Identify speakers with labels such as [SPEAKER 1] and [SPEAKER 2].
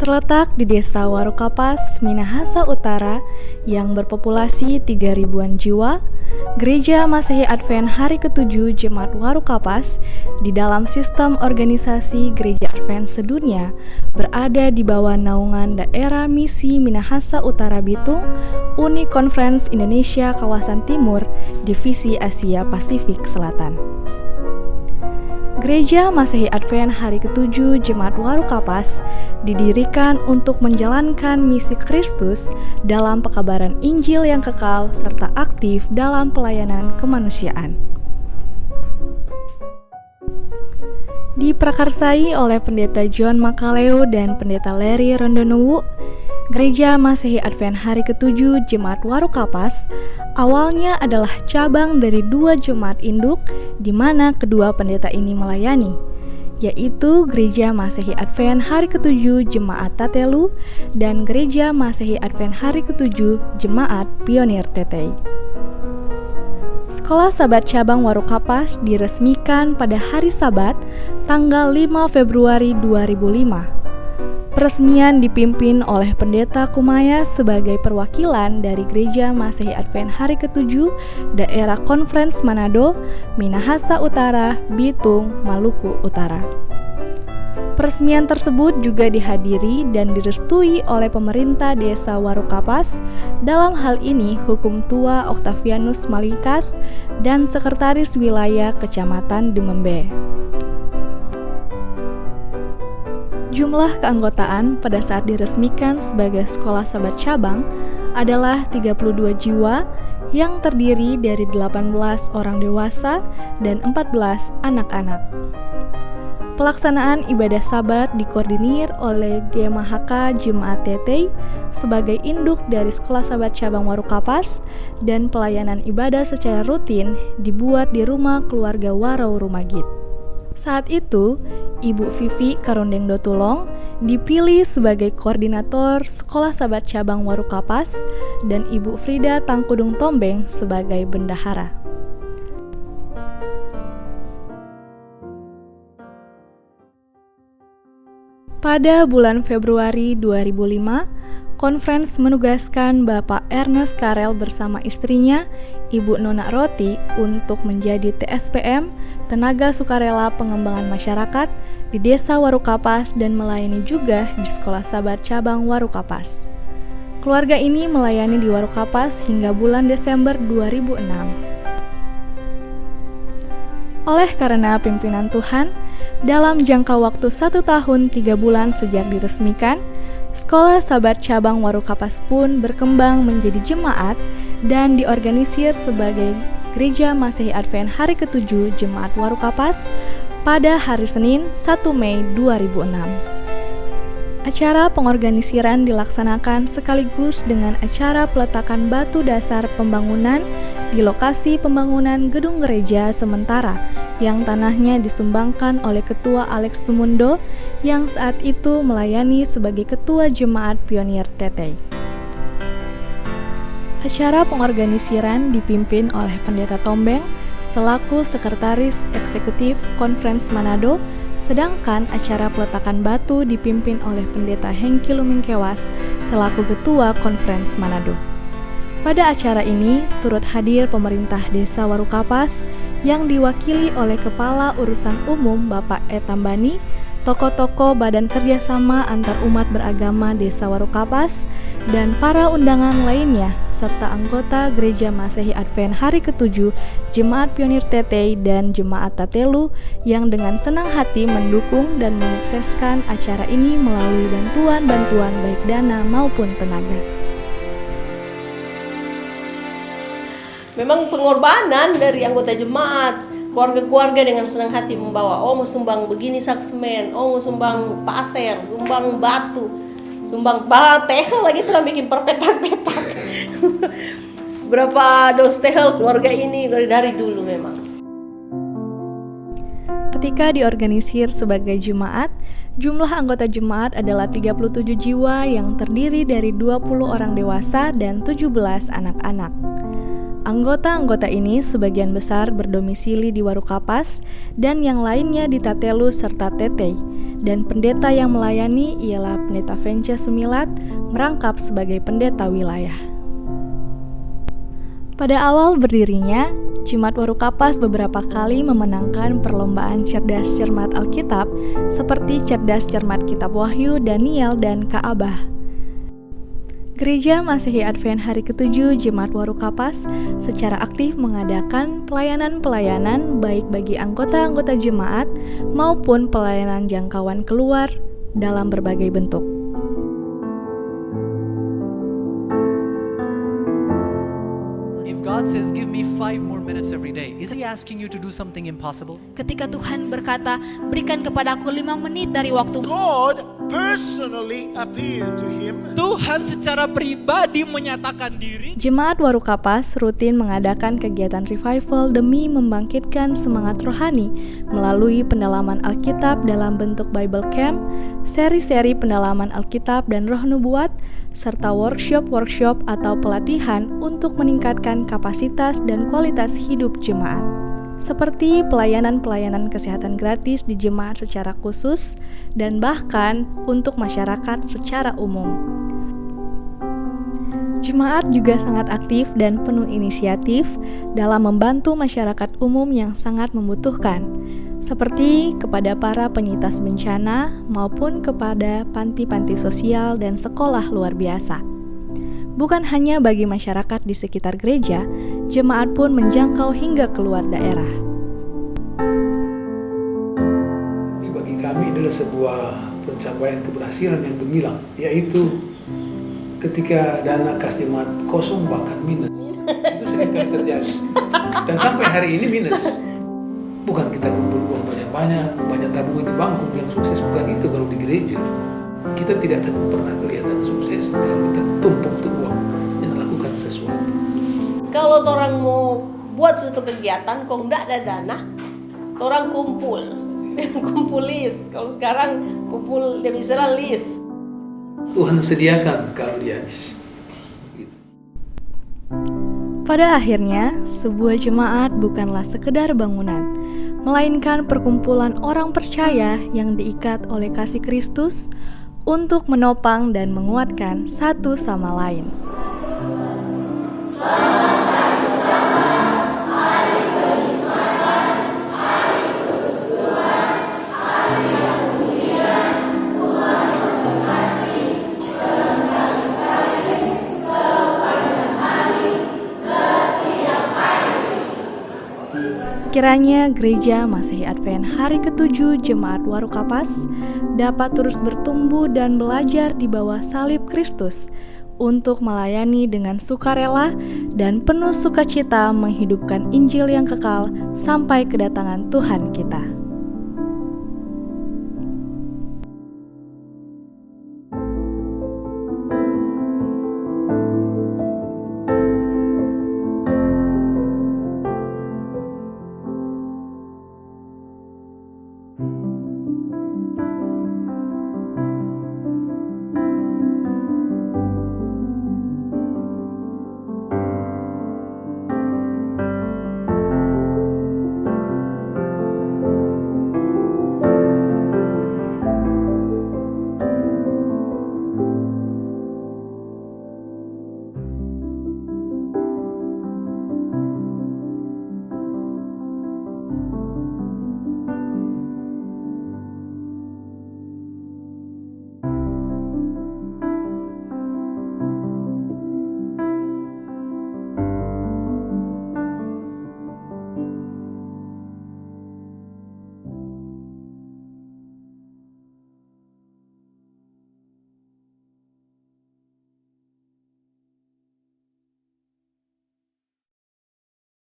[SPEAKER 1] Terletak di Desa Warukapas, Minahasa Utara yang berpopulasi 3.000-an jiwa, Gereja Masehi Advent Hari ke-7 Jemaat Warukapas di dalam sistem organisasi Gereja Advent sedunia berada di bawah naungan Daerah Misi Minahasa Utara Bitung, Uni Conference Indonesia Kawasan Timur, Divisi Asia Pasifik Selatan. Gereja Masehi Advent Hari ke-7 Jemaat Warukapas didirikan untuk menjalankan misi Kristus dalam pekabaran Injil yang kekal serta aktif dalam pelayanan kemanusiaan. Diprakarsai oleh Pendeta John Makaleo dan Pendeta Larry Rondonowu, Gereja Masehi Advent Hari ke-7 Jemaat Warukapas awalnya adalah cabang dari 2 jemaat induk di mana kedua pendeta ini melayani, yaitu Gereja Masehi Advent Hari ke-7 Jemaat Tatelu dan Gereja Masehi Advent Hari ke-7 Jemaat Pionir Tetei. Sekolah Sabat Cabang Warukapas diresmikan pada hari Sabat tanggal 5 Februari 2005. Peresmian dipimpin oleh Pendeta Kumaya sebagai perwakilan dari Gereja Masehi Advent Hari ke-7 Daerah Conference Manado, Minahasa Utara, Bitung, Maluku Utara. Peresmian tersebut juga dihadiri dan direstui oleh pemerintah Desa Warukapas, dalam hal ini Hukum Tua Octavianus Malingkas dan Sekretaris Wilayah Kecamatan Demembe. Jumlah keanggotaan pada saat diresmikan sebagai Sekolah Sabat Cabang adalah 32 jiwa yang terdiri dari 18 orang dewasa dan 14 anak-anak. Pelaksanaan ibadah Sabat dikoordinir oleh GMHK Jemaat Tetei sebagai induk dari Sekolah Sabat Cabang Warukapas dan pelayanan ibadah secara rutin dibuat di rumah keluarga Warau Rumagit. Saat itu, Ibu Vivi Karondeng Dotulong dipilih sebagai koordinator Sekolah Sabat Cabang Warukapas dan Ibu Frida Tangkudung Tombeng sebagai bendahara. Pada bulan Februari 2005, Conference menugaskan Bapak Ernest Karel bersama istrinya, Ibu Nona Roti, untuk menjadi TSPM, Tenaga Sukarela Pengembangan Masyarakat, di Desa Warukapas dan melayani juga di Sekolah Sabat Cabang Warukapas. Keluarga ini melayani di Warukapas hingga bulan Desember 2006. Oleh karena pimpinan Tuhan, dalam jangka waktu 1 tahun 3 bulan sejak diresmikan, Sekolah Sabat Cabang Warukapas pun berkembang menjadi jemaat dan diorganisir sebagai Gereja Masehi Advent Hari ke-7 Jemaat Warukapas pada hari Senin 1 Mei 2006. Acara pengorganisiran dilaksanakan sekaligus dengan acara peletakan batu dasar pembangunan di lokasi pembangunan gedung gereja sementara yang tanahnya disumbangkan oleh Ketua Alex Tumundo yang saat itu melayani sebagai Ketua Jemaat Pionir Tetei. Acara pengorganisiran dipimpin oleh Pendeta Tombeng selaku Sekretaris Eksekutif Conference Manado, sedangkan acara peletakan batu dipimpin oleh Pendeta Hengki Lumingkewas selaku Ketua Conference Manado. Pada acara ini turut hadir pemerintah Desa Warukapas yang diwakili oleh Kepala Urusan Umum Bapak Tambani, tokoh-tokoh Badan Kerjasama Antar Umat Beragama Desa Warukapas, dan para undangan lainnya, serta anggota Gereja Masehi Advent Hari ke-7 Jemaat Pionir Tetei dan Jemaat Tatelu yang dengan senang hati mendukung dan menyukseskan acara ini melalui bantuan-bantuan baik dana maupun tenaga.
[SPEAKER 2] Memang pengorbanan dari anggota jemaat, keluarga-keluarga dengan senang hati membawa, mau sumbang begini sak semen, mau sumbang pasir, sumbang batu, sumbang tehel lagi terus bikin perpetak-petak. Berapa dos tehel keluarga ini dari dulu memang.
[SPEAKER 1] Ketika diorganisir sebagai jemaat, jumlah anggota jemaat adalah 37 jiwa yang terdiri dari 20 orang dewasa dan 17 anak-anak. Anggota-anggota ini sebagian besar berdomisili di Warukapas dan yang lainnya di Tatelu serta Tetei, dan pendeta yang melayani ialah Pendeta Vence Sumilat merangkap sebagai pendeta wilayah. Pada awal berdirinya, Jemaat Waru Kapas beberapa kali memenangkan perlombaan cerdas cermat Alkitab seperti cerdas cermat Kitab Wahyu, Daniel, dan Ka'abah. Gereja Masehi Advent Hari ke-7 Jemaat Waru Kapas secara aktif mengadakan pelayanan-pelayanan baik bagi anggota-anggota jemaat maupun pelayanan jangkauan keluar dalam berbagai bentuk.
[SPEAKER 3] If God says, give me 5 more minutes every day, is He asking you to do something impossible?
[SPEAKER 4] Ketika Tuhan berkata, berikan kepadaku 5 menit dari waktu,
[SPEAKER 5] God personally appeared to him.
[SPEAKER 6] Tuhan secara pribadi menyatakan diri.
[SPEAKER 1] Jemaat Waru Kapas rutin mengadakan kegiatan revival demi membangkitkan semangat rohani melalui pendalaman Alkitab dalam bentuk Bible Camp, seri-seri pendalaman Alkitab dan Roh Nubuat, serta workshop-workshop atau pelatihan untuk meningkatkan kapasitas dan kualitas hidup jemaat. Seperti pelayanan-pelayanan kesehatan gratis di jemaat secara khusus dan bahkan untuk masyarakat secara umum. Jemaat juga sangat aktif dan penuh inisiatif dalam membantu masyarakat umum yang sangat membutuhkan, seperti kepada para penyintas bencana maupun kepada panti-panti sosial dan sekolah luar biasa. Bukan hanya bagi masyarakat di sekitar gereja, jemaat pun menjangkau hingga keluar daerah.
[SPEAKER 7] Bagi kami adalah sebuah pencapaian keberhasilan yang gemilang, yaitu ketika dana kas jemaat kosong bahkan minus. Itu sering kali terjadi. Dan sampai hari ini minus. Bukan kita kumpul uang banyak-banyak, banyak tabungan di bangku yang sukses, bukan itu kalau di gereja. Kita tidak akan pernah kelihatan sukses kalau kita tumpuk tuh uang dan lakukan sesuatu.
[SPEAKER 2] Kalau orang mau buat suatu kegiatan, kok nggak ada dana, orang kumpul list. Kalau sekarang kumpul dia bisa list.
[SPEAKER 7] Tuhan sediakan kalau dia habis.
[SPEAKER 1] Pada akhirnya, sebuah jemaat bukanlah sekedar bangunan, melainkan perkumpulan orang percaya yang diikat oleh kasih Kristus untuk menopang dan menguatkan satu sama lain. Kiranya Gereja Masehi Advent Hari ke-7 Jemaat Waru Kapas dapat terus bertumbuh dan belajar di bawah salib Kristus untuk melayani dengan sukarela dan penuh sukacita menghidupkan Injil yang kekal sampai kedatangan Tuhan kita.